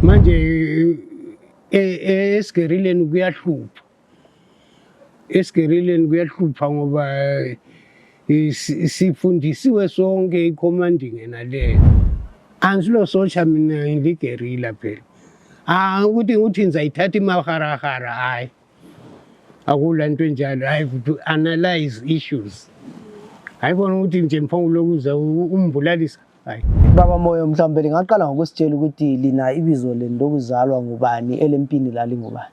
manje esigerileni kuyahlupha. Esigerileni kuyahlupha ngoba sifundisiwe sonke i-commanding enaleyo. Ansilo socha mina ngiligerilla phela. Ukuthi uthi ngizayithatha imaharahara hayi. Akula nto enjalo. I have to analyze issues. Hayibona ukuthi nje mfowethu lokuza umbulalisa. Hayi. Baba Moyo mhlawumbe ngaqala ngokusitshela ukuthi lina ibizo leni lokuzalwa ngubani elempini la lingubani.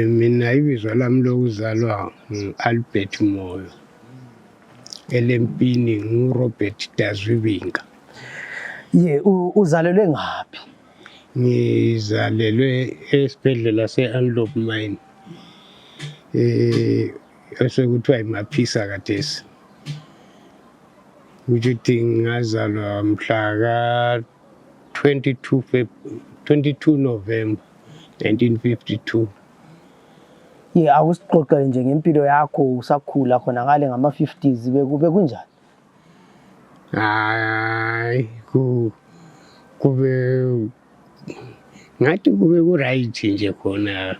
Mina ibizo lami lokuzalwa Albert Moyo. Elempini nguRobert Dazwibinga. Uzalelwe ngaphi? Ngizalelwe esibhedlela se-Anlop Mine. Esekuthiwa iMaphisa kathesi. Ukuthi ngazalwa mhla ka 22 November 1952. Awusixoxele nje ngempilo yakho usakhula khona ngale ngama-50s bekube kunjani? Hayi kube ngathi kube ku-right nje khona.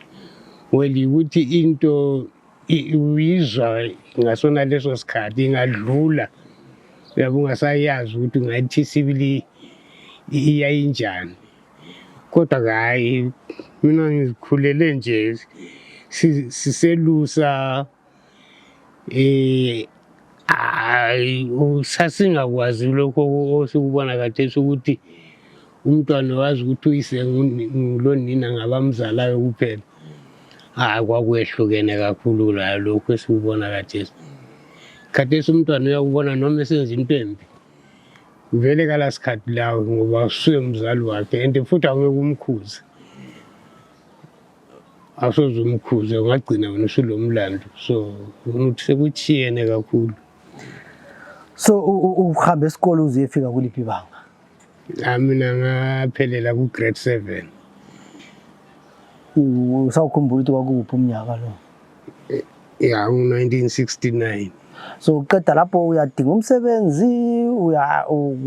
Well ukuthi into uyizwa ngasona leso sikhathi ingadlula. Uyabo ungasayazi ukuthi ngathi sibili iyayinjani. Kodwa hayi mina ngizikhulele nje siselusa sasingakwazi lokho osikubona kathesi ukuthi umntwana wazi ukuthi uyise ngulonina ngabamzalayo kuphela. Kwakwehlukene kakhulu la lokho esikubona kathesi. Kathesi umntwana uyakubona noma esenza into embi. Uvele kala sikhathi lawo ngoba usuye umzali wakhe and futhi awungeke umkhuze. Asoze umkhuze ungagcina wena usulomlando. So ukuthi sekuchiyene kakhulu. So uhambe esikole uzefika kuliphi ibanga? Mina ngaphelela ku grade 7. Usawukhumbula ukuthi kwakuphi umnyaka lo? 1969. So uqeda lapho uyadinga umsebenzi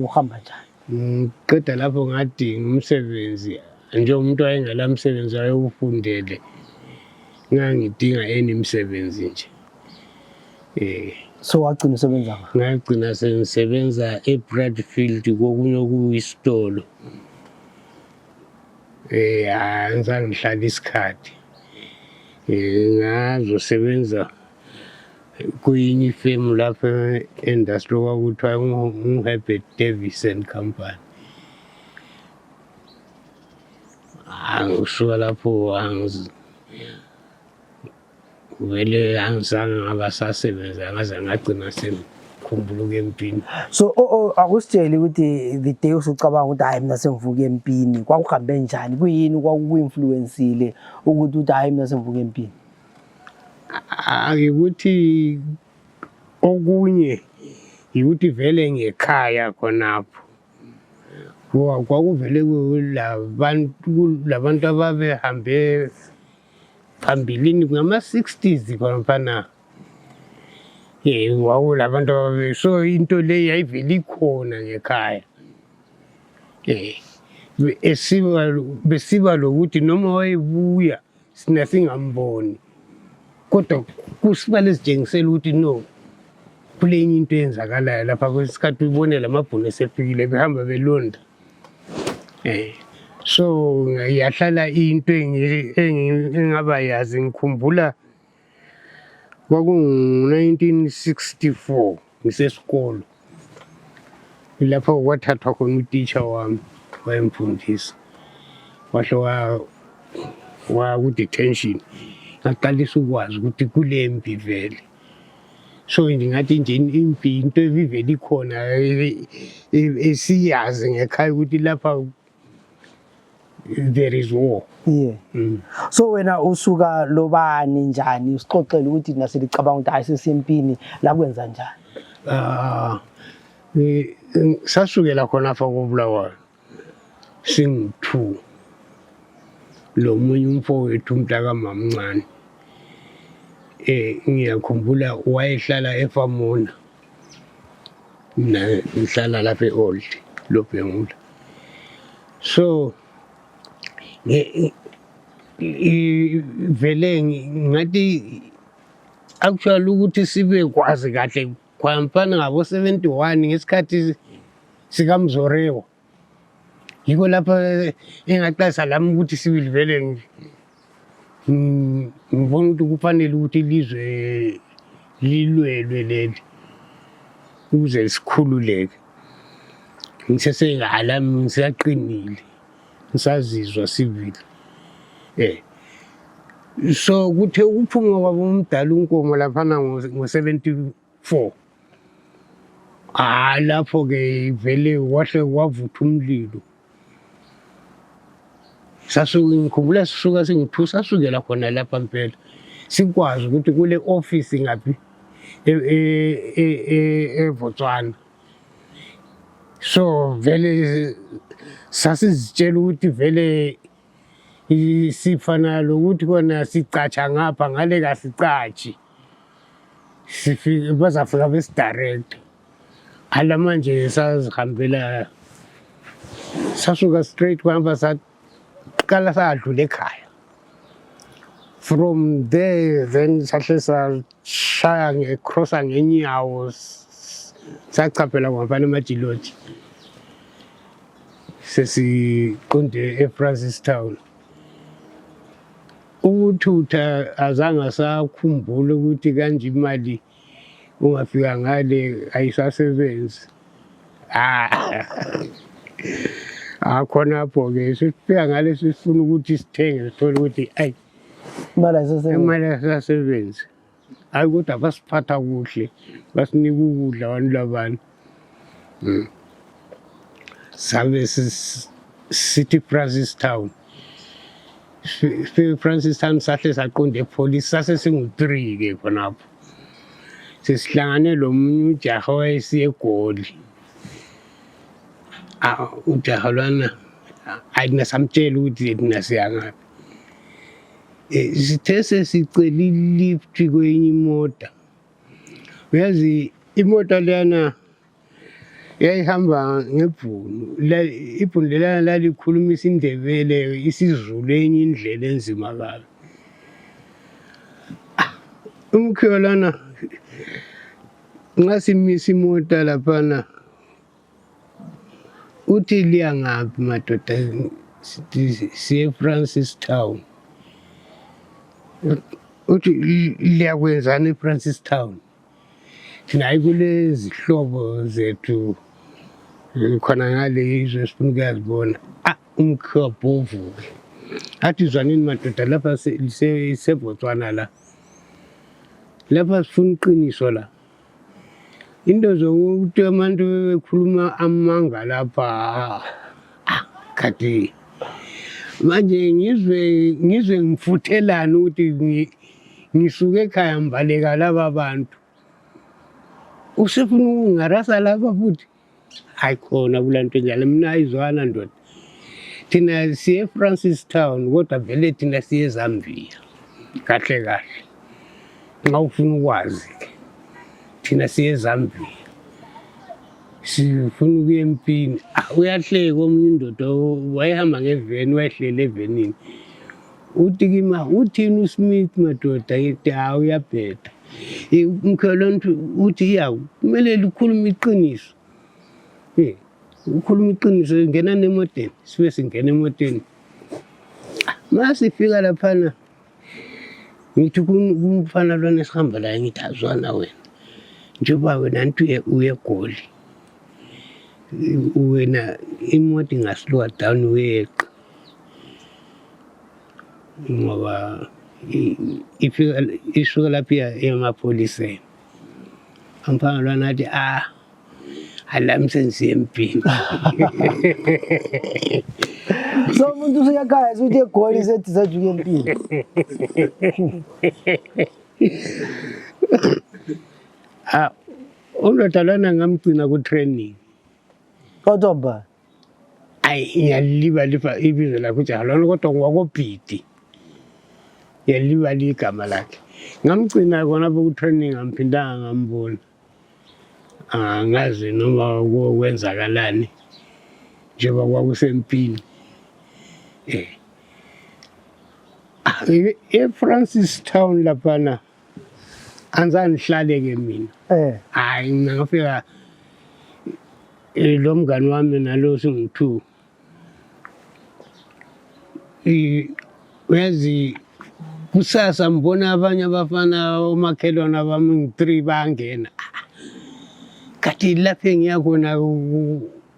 uhamba njani? Qeda lapho ngadinga umsebenzi nje umuntu wayengala umsebenzi ayewufundele. Ngangidinga imisebenzi nje. So wagcina usebenza ngaphi? Ngagcina sengisebenza eBradfield kokunye okuyisitolo. Ngizange ngihlala isikhathi. Ngazosebenza kuyinye ifirm lapha industry kwakuthiwa uHerbert Davis and Company. Usuka lapho vele angizange ngabasasebenza ngaze ngagcina sengikhumbula empini. So akusitsheli ukuthi the day usucabanga ukuthi hayi mina sengivuka empini kwakuhambe njani kuyini kwakuinfluenceile ukuthi uthi hayi mina sengivuka empini? Ukuthi okunye ukuthi vele ngekhaya khonapho kwakuvele labantu ababehambe phambilini ngama-60s khonapha. Kwakulabantu so into le yayivele ikhona ngekhaya. Besiba lokuthi noma wayebuya sina singamboni. Kodwa kusiba lesitshengisela ukuthi no kule enye into eyenzakalayo lapha kwesikhathi ubone lamabhunu esefikile behamba belonda. So yahlala into engaba yazi ngikhumbula kwaku-1964 ngisesikolo. Lapho kwathathwa khona utitsha wami wayemfundisa. Wahle ku-detention. Ngaqalisa ukwazi ukuthi kulempi vele. So ndingathi nje impi into evivele ikhona esiyazi ngekhaya ukuthi lapha there is war. So wena usuka lobani njani usixoxele ukuthi naselicabanga ukuthi hayi sesempini la kwenza njani? Sasukela khona apha koBulawayo sing2 lo munye umfowethu umntaka mamncane. Ngiyakhumbula wayehlala eFamona. Mina ngihlala lapha eOld Lobhengula. So vele ngathi actually ukuthi sibe kwazi kahle kwamfana ngabo 71 ngesikhathi sikaMzorewa. Yiko lapha engaqasa lami ukuthi sibili vele ngibona ukuthi kufanele ukuthi ilizwe lilwelwe leli ukuze sikhululeke. Ngisesengala ngisaqinile ngisazizwa sibili. So kuthe ukuphuma kwabo umdala uNkomo laphana ngo-74 lapho-ke vele wahle wavutha umlilo. Ngikhumbula sisuka singu-2 sasukela khona lapha mpela sikwazi ukuthi kule office ngaphi eBotswana. So vele sasizitshela ukuthi vele sifana lokuthi kona sicatsha ngapha ngale kasicatshi bazafika besidirect. Hala manje sazihambela sasuka straight kwahamba saqala sadlula ekhaya. From there then sahle sashaya ngecrossa ngenyawo sachaphela kwamfana eMajiloti sesiqonde eFrancistown. Ukuthutha azange sakhumbula ukuthi kanje imali ungafika ngale ayisasebenzi. Khonapho-ke sifika ngale sifuna ukuthi sithenge sithole ukuthi ayi imali ayisasebenzi. Hayi kodwa basiphatha kuhle basinika ukudla abantu labantu. Sabe sithi Francistown. Francistown sahle saqonda epolice sasesingu-3-ke khonapho. Sesihlangane lo munye ujaha wayesiya eGoli. Ujaha lwana ayina samtshela ukuthi thina siya ngaphi. Sithe sesicela ilift kwenye imota. Uyazi imota leyana yayihamba ngebhunu. Ibhunu lelana lalikhulumisa indebele isiZulu enye indlela enzima kabi. Umkhiwa lana nxa simisa imota laphana uthi liya ngaphi madoda siye eFrancistown. Uthi liyakwenzani eFrancistown? Thina hayi kule zihlobo zethu khona ngale izwe sifuna ukuyazibona. Umkhiwa bhovu-ke athi zwanini madoda lapha seBotswana lapha sifuna iqiniso la. Into zokuthi abantu bekhuluma amanga lapha khathi manje ngizwe ngifuthelana ukuthi ngisuke ekhaya ngibaleka laba bantu. Usefuna ukungarasa lapha futhi? Hayi khona kula nto njalo mina ayizwana ndoda. Thina siye eFrancistown kodwa vele thina siye eZambia kahle kahle. Nxa ufuna ukwazi-ke thina siye eZambia sifuna ukuya empini. Uyahleka omunye indoda wayehamba ngeveni wayehlela evenini. Uthi kima uthini uSmith madoda? Ngithi uyabheda. Umkhiwa lona uthi yawu kumele likhulume iqiniso. Ukhuluma iqiniso ngena nemoteni sibe singena emoteni. Masifika laphana ngithi kumfana lona esihamba la ngithi azwana wena njengoba wena nti uye eGoli wena imoto ingaslowa down uyeqa ngoba ifika isuka lapha emapholiseni. Umfana lona athi alami senisiye empini. So umuntu usuyakhaya uthi eGoli sethi sajuke empini. Undoda lona ngamgcina ku-training. Kodwa ba ngiyalibala ibizo lakhe ujaha lona kodwa ngwakobhidi. Ngiyalibala igama lakhe. Ngamgcina khonapho ku-training angiphindanga ngambona. Angazi noma kwenzakalani njengoba kwakusempini. eFrancistown laphana anzange ngihlale-ke mina. Hayi mina ngafika lo mngani wami nalo singu-2. Uyazi kusasa ngibona abanye abafana omakhelwane bami ngi-3 bangena. Kanti lapho engiya khona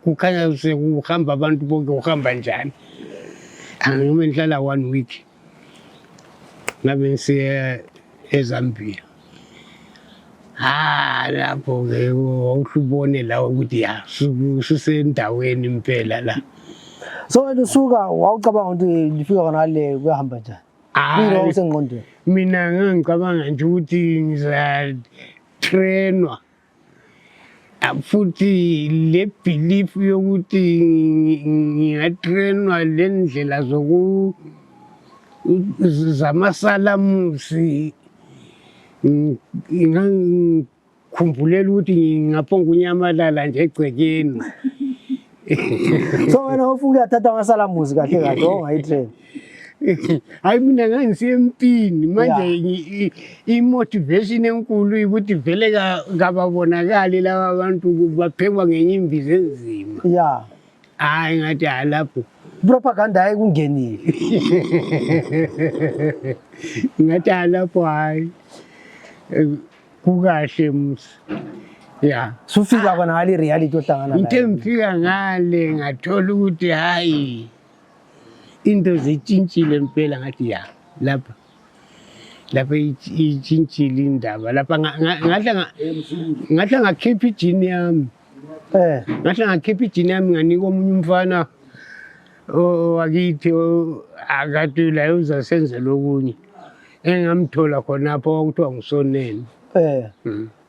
kukhanya sekuhamba abantu bonke uhamba njani. Angime ngihlala 1 week. Ngabe ngisiya eZambia. Lapho-ke wawuhlubone la ukuthi ya susendaweni impela la. So wena usuka wawucabanga ukuthi lifika khona le kuyahamba njani? Kuyilo usengqondweni. Mina ngangicabanga nje ukuthi ngizatrainwa. Futhi le belief yokuthi ngiyatrainwa le ndlela zamasalamusi ngikhumbulele ukuthi ngingaphonga unyamalala nje egcekeni. So wena ufuna ukuyathatha amasalamusi kahle kahle ongayitrain. Hayi mina ngangisiya empini manje imotivation enkulu ukuthi vele kababonakali laba abantu baphekwa ngenye imbizo enzima. Yeah. Hayi ngathi lapho propaganda ayikungenile. Ngathi lapho hayi kukahle msi. Yeah. Sufika khona ngale reality ohlangana nayo. Ngithe ngifika ngale ngathola ukuthi hayi into zitshintshile impela ngathi ya lapha itshintshile indaba lapha ngahla ngakhipha ijini yami. Ngahla ngakhipha ijini yami nganika omunye umfana wakithi akade la uzasenzela okunye engamthola khonapho okuthiwa nguSonene.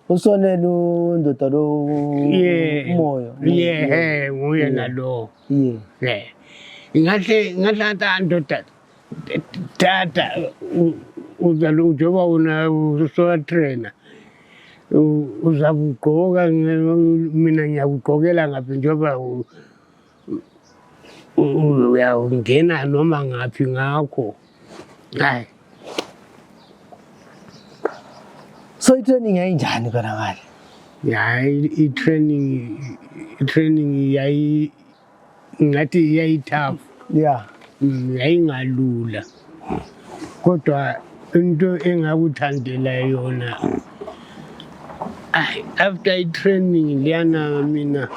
uSonele undoda lo umoya nguye nalo ngahle ndoda tata uzoba una usoya trainer uzabugqoka mina ngiyakugqokela ngaphi njengoba uyangena noma ngaphi ngakho. Hayi so i-training yayinjani khona ngale? Hayi i-training ngathi yayitough. Yeah. Yayingalula kodwa into engakuthandela yona after i-training liyana mina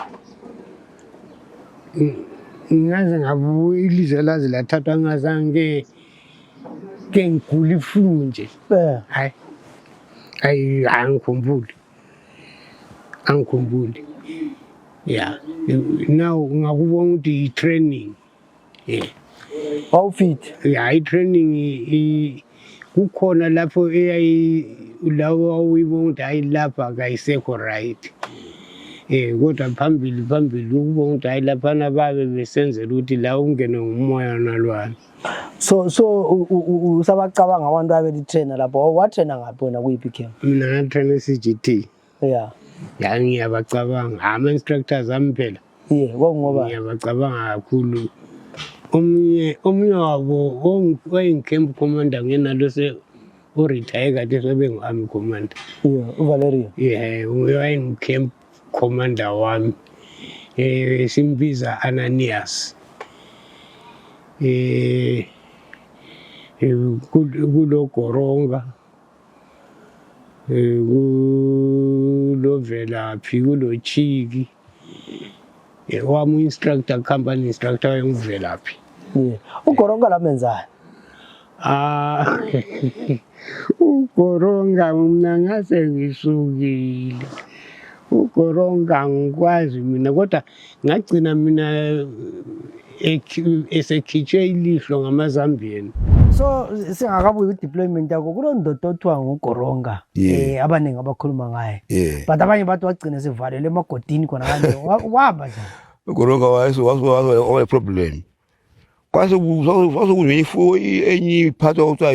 ngaze ngabuya ilizwe laze lathathwa ngazange ke ngigula iflu nje. Hayi angikhumbuli. Yeah, now ngakubona ukuthi i-training how fit? Yeah, i-training kukhona lapho lawo awuyibona ukuthi hayi lapha kayisekho right. Kodwa phambili ukubona ukuthi hayi laphana babe besenzela ukuthi la ungene ngumoya nalwana. So usabacabanga abantu abeli-trainer lapho watrainer ngaphi wena kuyiphi camp? Mina ngatrainer CGT. Yeah. Ya ngiyabacabanga ama-instructors ami phela. Kwakungoba ngiyabacabanga kakhulu. Omunye wabo owayengi-camp commander ngenalo o-retire kade sebe ngu-army commander. uValerio. Wayengi-camp commander wami simbiza Ananias. Kulo Goronga kulo Velaphi kulo Chiki wami instructor company instructor wayenguVelaphi. uGoronga la menzani? uGoronga mina ngase ngisukile. uGoronga ngikwazi mina kodwa ngagcina mina esekhitshwe ilihlo ngamaZambian. So singakabuyi ku-deployment yakho kulondoda othiwa nguGoronga abaningi abakhuluma ngaye but abanye bathi wagcina sevalelwe emagodini khona kanje wahamba njani? uGoronga wase problem kwase kunye enye iphathwa kuthiwa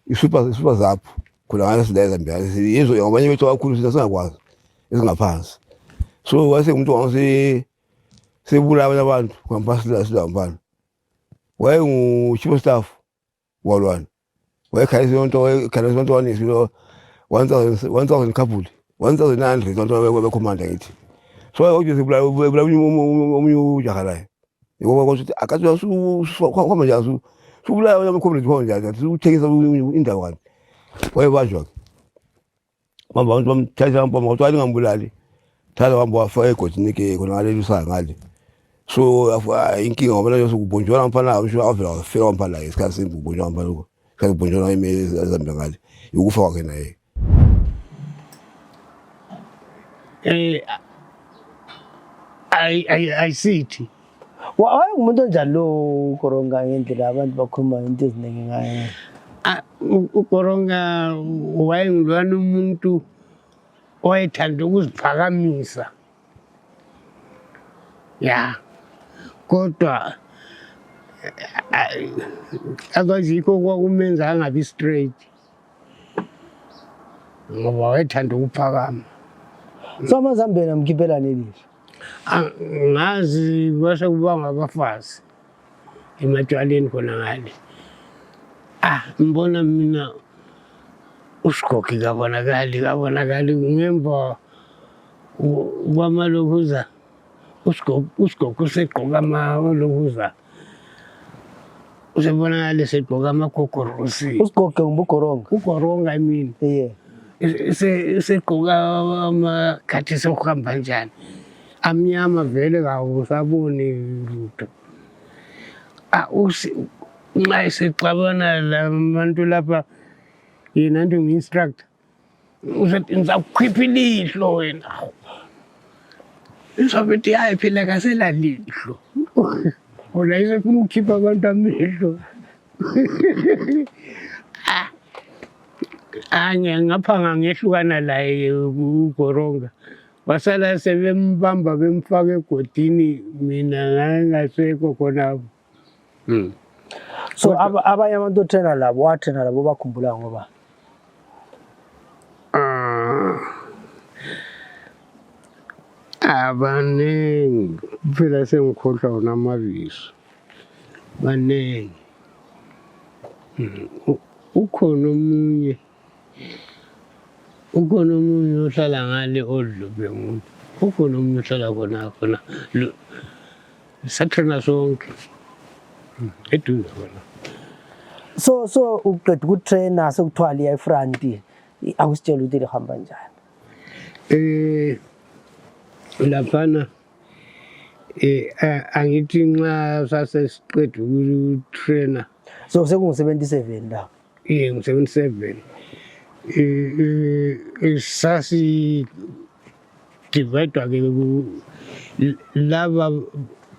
i-super zap khona ngale sila eZambia yizo abanye bethu kakhulu sina singakwazi esingaphansi so wase umuntu wase sebula abantu kwampasila sila mfana wayengu chief of staff walwana wayekhalisa yonto ekhalisa yonto wanisilo 1000 couple 1900 yonto bekhomanda ngithi so uje sibula omunye ujakalayo ngoba ukuthi akathi kwama nje subula yamkhomanda khona nje uthekisa indawo kanti wayebanjwa mama abantu bamthatha mpoma ukuthi ngambulali thala wamba wafa egodini ke khona ngale lusanga ngale so inkinga ngoba nje ukubonjwa mfana usho avela wafika mfana isikhathi sembubonjwa mfana lokho isikhathi ubonjwa imeli ezambe ngale ukufa kwakhe naye ayisithi wayengumuntu onjani lo Koronga ngendlela abantu bakhuluma into eziningi ngaye uKoronga wayengulwana umuntu owayethanda ukuziphakamisa ya kodwa akazikho kwakumenza angabi straight ngoba wayethanda ukuphakama so amazambia amkhiphela nelizwe ngazi kwase kuba ngabafazi ematshwaleni khona ngale ngibona mina uSigogi kabonakali ngemva kwamalokhuza uSigogi usegqoka amalokhuza usebonakala segqoka amagogorosi uSigogi uKoronga I mean segqoka amakhathi sokuhamba njani amnyama vele kawusaboni lutho nxa esexabana labantu lapha yena nto ngi-instructor usethi ngizakukhipha ilihlo wena izabethi hayi phela kaselalihlo ona isefuna ukukhipha abantu amehlo ngaphanga ngehlukana laye uKoronga wasala sebembamba bemfaka egodini mina ngangasekho khonapho so abanye abantu othena labo wathena labo bakhumbula ngoba abanengi phela sengikhohlwa wona amabizo banengi ukhona omunye ohlala ngale odlube umuntu ukhona omunye ohlala khona sathena sonke eduze khona so uqeda ukutrainer sekuthiwa liya efront akusitshela ukuthi lihamba njani laphana angithi nxa sasesiqeda ukutrainer so sekungu-77 la ngu-77 sasi dividwa ke laba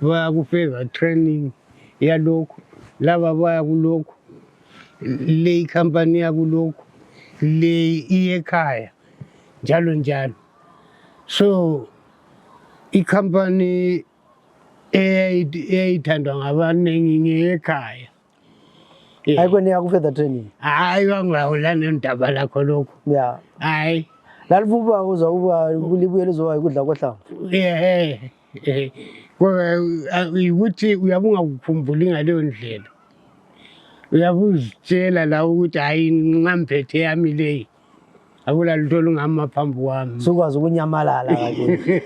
baya ku-further training yalokhu laba baya kulokhu le ikhampani yakulokhu le iyekhaya njalo so ikhampani eyayithandwa ngabaningi ngeyekhaya ayikweni yaku-further training hayi wangawula nendaba lakho lokho ya hayi lalibuba uzawuba libuye lizoba ukudla kohlamvu ukuthi uyabe ungakukhumbuli ngaleyo ndlela uyabe uzitshela la ukuthi hayi nqamphethe yami leyi akula lutho olungama phambi kwami sukwazi ukunyamalala kanje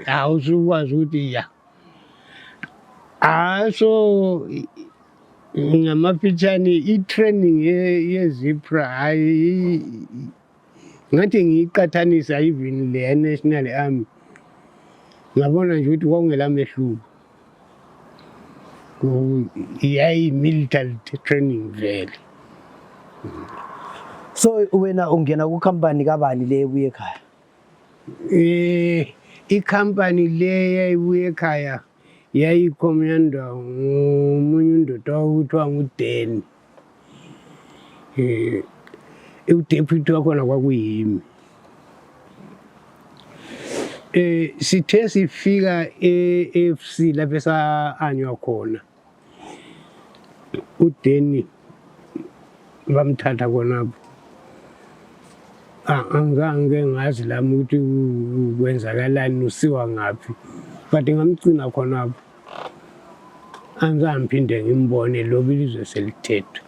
awusukwazi ukuthi ya so ngamafitshane i-training ye-Zipra hayi ngathi ngiyiqathanisa even le National Army ngabona nje ukuthi kwakungelamehluko yayi-military training vele so wena ungena ku-company kabani le ebuye ekhaya ikhampani le yayibuye ekhaya yayikhomyandwa ngomunye undoda okuthiwa nguDeni udeputy wakhona kwakuyimi sithe sifika e-FC lapho esa-anywa khona uDeni bamthatha khonapho angizange ngazi lami ukuthi kwenzakalani usiwa ngaphi but ngamgcina khonapho Angizaphinde ngimbone lobu ilizwe selithethwe.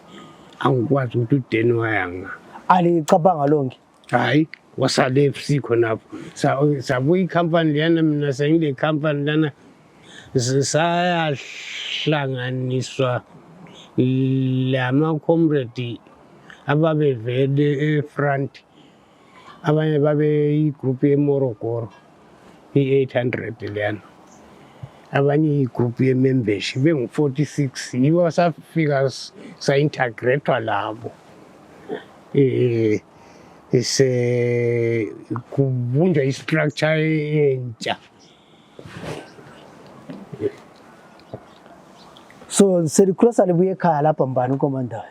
Angikwazi ukuthi uDeni wayanga. Alicabanga lonke. Hayi, wasale FC khonapho. Sabuya ikhampani liyana mina sengile khampani lana sayahlanganiswa lama comrade ababevele efront. Abanye babe igroup yeMorogoro i-800 liyana. Abanye igroup ye-membership bengu-46 yibo safika sa-integrate labo kubunjwa i-structure entsha. So selikrosa libuye ekhaya lapha mbani ukomanda?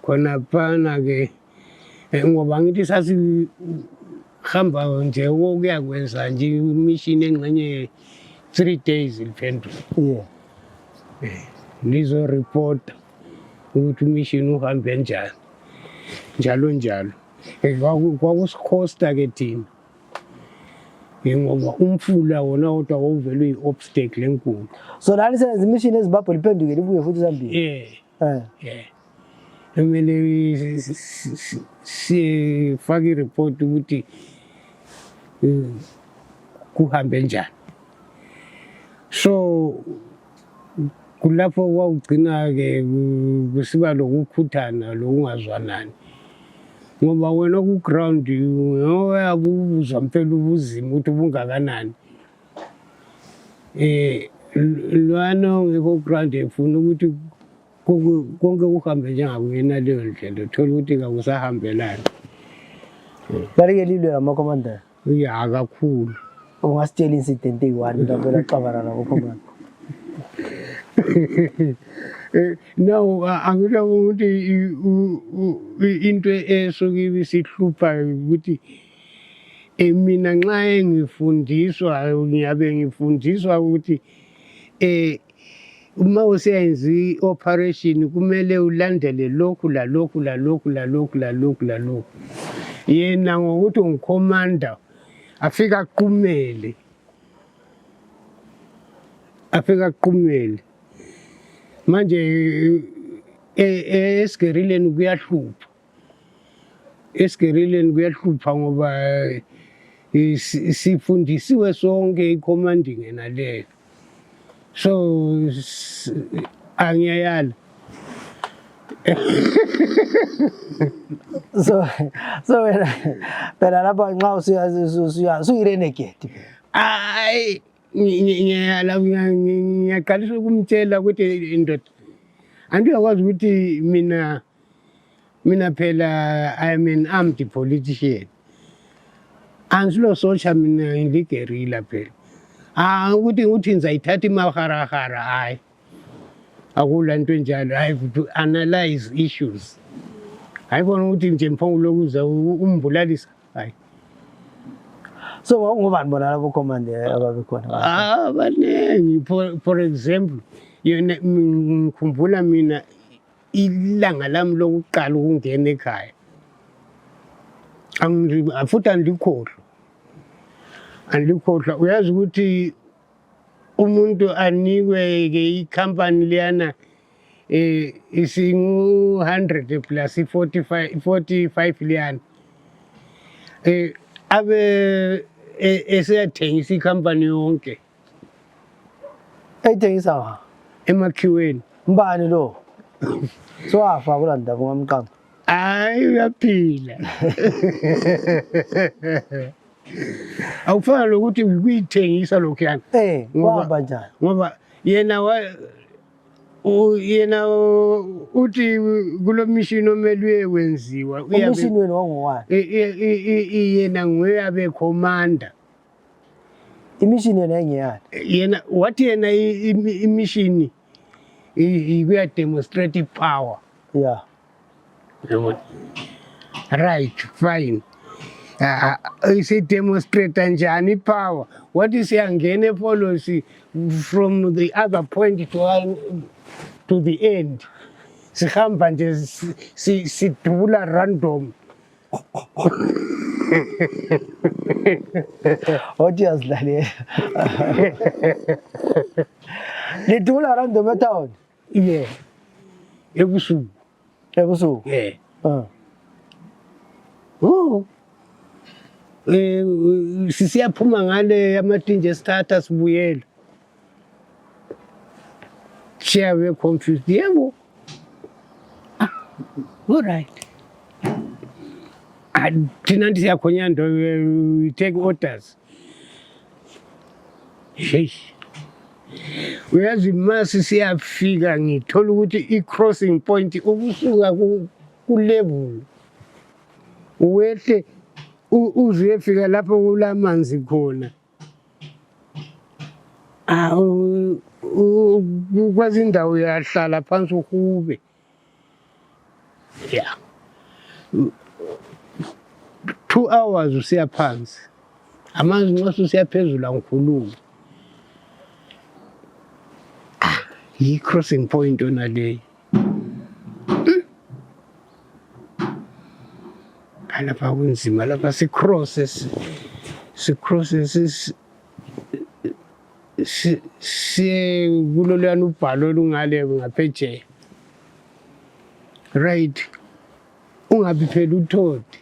Khonaphana ke ngoba ngithi sasihamba nje ukuya kwenza nje imishini engxenye 3 days liphendula. Yeah. Lizo report ukuthi imishini uhambe njani njalo njalo. Kwakusikhosta ke thina ngoba umfula wona kodwa wawuvele uyi-obstacle enkulu. So nani senza imishini eZimbabwe liphenduke libuye futhi Zambia? Kumele sifake ireport ukuthi kuhambe njani. So kulapho kwawugcina-ke kusiba lokukhuthana lokungazwanani ngoba wena ku-ground uyabuzwa mpela ubuzima ukuthi bungakanani. Lwana ongekho ku-ground efuna ukuthi konke kuhambe njengakuyena leyo ndlela, uthola ukuthi kakusahambelani. Balike lilwe lamakomanda? Ya kakhulu. Ungasitshela incident eyi-1 lapho laqabana nabokomanda? No, angisho ukuthi into esuke ibisihlupha ukuthi mina nxa ngifundiswa ngiyabe ngifundiswa ukuthi uma useyenza i-operation kumele ulandele lokhu lalokhu lalokhu lalokhu lalokhu lalokhu. Yena ngokuthi ungikhomanda afika aqumele manje esigerileni kuyahlupha ngoba sifundisiwe sonke i-commanding enaleyo. So angiyayala. So wena phela lapha nxa usuyi-renegade. Hayi, ngiyaqalisa ukumtshela ukuthi indoda andiyakwazi ukuthi mina phela I am an armed politician. Angisilo sotsha mina ngiligerilla phela. Ukuthi ngizayithatha imaharahara hayi. Akula nto enjalo. I have to analyze issues. Hayibona ukuthi nje mphongulokuza umbulalisa hayi. So ngobani bona labo komanda ababekhona? Banengi. For example, yena ngikhumbula mina ilanga lami lokuqala ukungena ekhaya. Futhi andikhohlwa. Uyazi ukuthi umuntu anikwe-ke ikhampani liyana isingu-100 plus 45 liyana. Abe eseyathengisa ikhampani yonke. Eyithengisa emakhiweni. Mbani lo? So wafa kula ndaba ngamqamba? Hayi, uyaphila. Awufana lokuthi ukuyithengisa lokhuyana. Wahamba njani? Ngoba yena uthi kulo mishini omele uyenziwa. Umishini wenu wangowani? Yena nguye abekhomanda. Imishini yena engeyani? Yena wathi yena imishini kuya demonstrate power. Yeah. Right, fine. Demonstrate njani power. What is yangene policy from the other point to the end. Sihamba nje sidubula random. Othi uyazidlalela. Lidula around the town. Yeah. Ebusuku. Ebusuku. Yeah. Oh. Sisiyaphuma ngale amatinje starter sibuyela. Siyabe confused. Yebo. All right. Thina ndisiyakhonyando we take orders. Hey. Uyazi mase siyafika ngithola ukuthi i-crossing point ukusuka ku-level. Uwehle uze uyefika lapho kulamanzi khona. Kwazi indawo uyahlala phansi uhube. Yeah. 2 hours usiya phansi. Amanzi nxa usiya phezulu angikhulumi. Yi-crossing point ona leyo. Lapha kunzima lapha si-crosses siye kuloluyana ubhalo olungale ngaphetsheya. Right. Ungabi phela uthodi.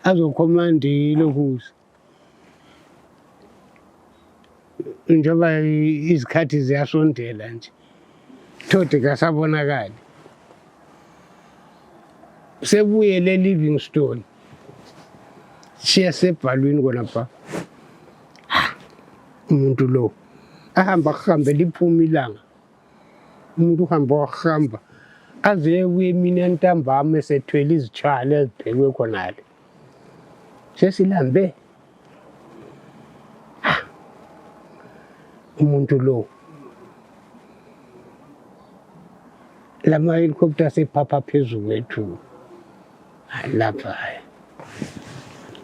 Azokhomanda ilokuza. Njengoba izikhathi ziyasondela nje. Thodi kasabonakali. Sebuyele Livingstone. Siya sebhalweni kona pha. Umuntu lo ahambe liphuma ilanga. Umuntu uhamba aze kuye mina ntambama esethwele izitshwala ezibhekwe khonale. Sesilambe. Umuntu lo lama helicopter sephapha phezulu kwethu. Lapha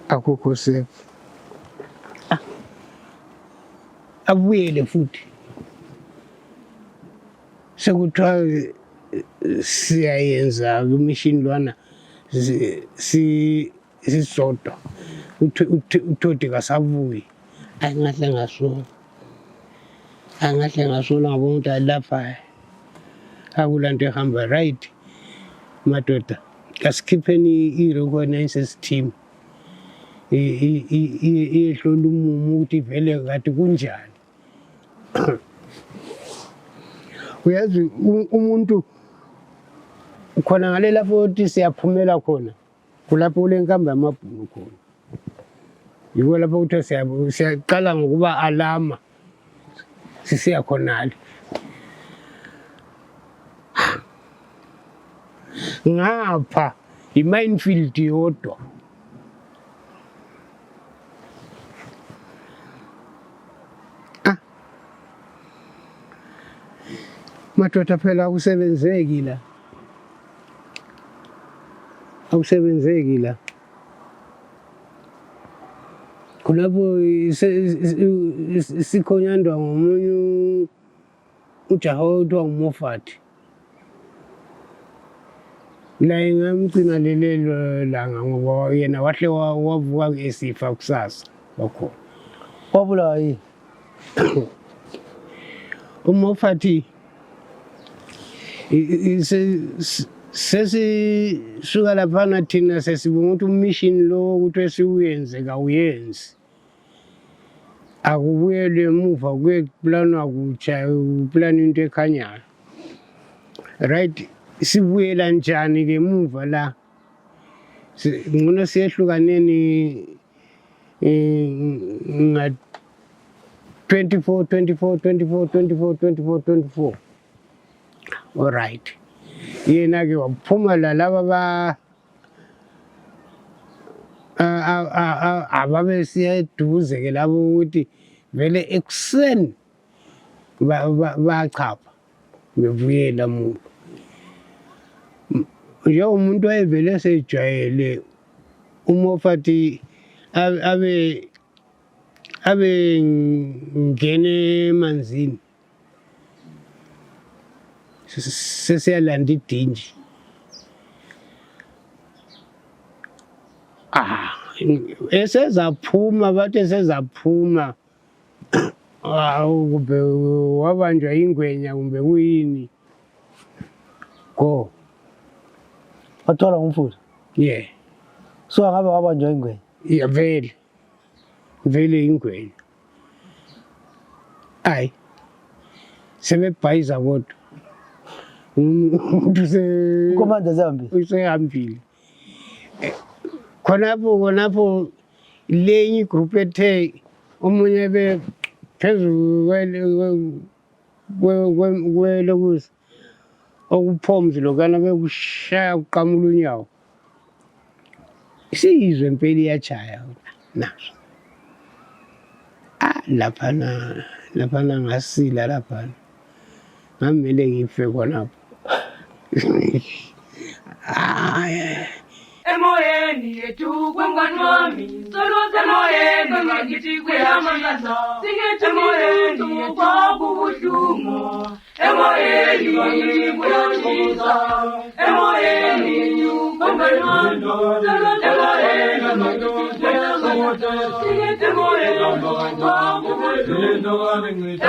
akukho safe. Abuyele futhi. Sekuthiwa siyayenza kumishini lwana sisodwa. Uthodi kasabuyi. Angahle ngasola. Angahle ngasola ngabona ukuthi lapha akulanto ehamba right. Madoda. Asikhipheni i-reconnaissance team. Ihlola umumo ukuthi vele kade kunjani. Uyazi umuntu khona ngale lapho uthi siyaphumela khona. Kulapho kulenkamba yamabhunu khona. Yiko lapho uthi siyaqala ngokuba alama. Sisiya khonale. Ngapha i-minefield yodwa. Madoda phela akusebenzeki la. Akusebenzeki la. Kulapho sikhonyandwa ngomunye ujaha othiwa nguMoffat. La ingamgcina lelo langa ngoba yena wahle wavuka ngesifa kusasa wakho. Wabulawa yini? uMoffat sesisuka laphana thina sesibonga ukuthi ummission lo ukuthi esiwenze kawuyenzi. Akubuyelwe emuva kuyeplanwa kutsha uplanwa into ekhanyayo. Right. Sibuyela njani ke emuva la? Ngcono siyehlukaneni nga 24. All right. Yena ke waphuma la laba ababe siyaduze ke labo ukuthi vele ekuseni bachapha bevuyela umuntu. Nje umuntu wayevele sejwayele uMoffat abe ngene emanzini. Sesiyalanda idinji. esezaphuma bathi esezaphuma kube wabanjwa ingwenya kumbe kuyini go wathola ngumfutho yeah so angabe wabanjwa ingwenya yeah vele ingwenya ayi sebebhayiza kodwa umuntu ukomanda usehambile khonapho lenye igroup ethe omunye phezulu kwelokusa okuphomzi lokana bekushaya uqamula unyawo isizwe impela iyachaya naso laphana ngasila laphana ngamele ngife khonapho emoyeni yethu kwengani wami soloze emoyeni ngithi kuyamandla singithi emoyeni kwakubuhlungu emoyeni ngithi kuyamisa emoyeni kwengani wami soloze emoyeni ngithi kuyamandla singithi emoyeni kwakubuhlungu emoyeni ngithi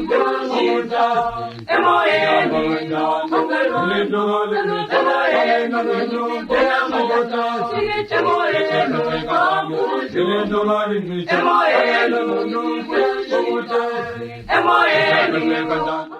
kuyamisa emoyeni kwengani wami soloze emoyeni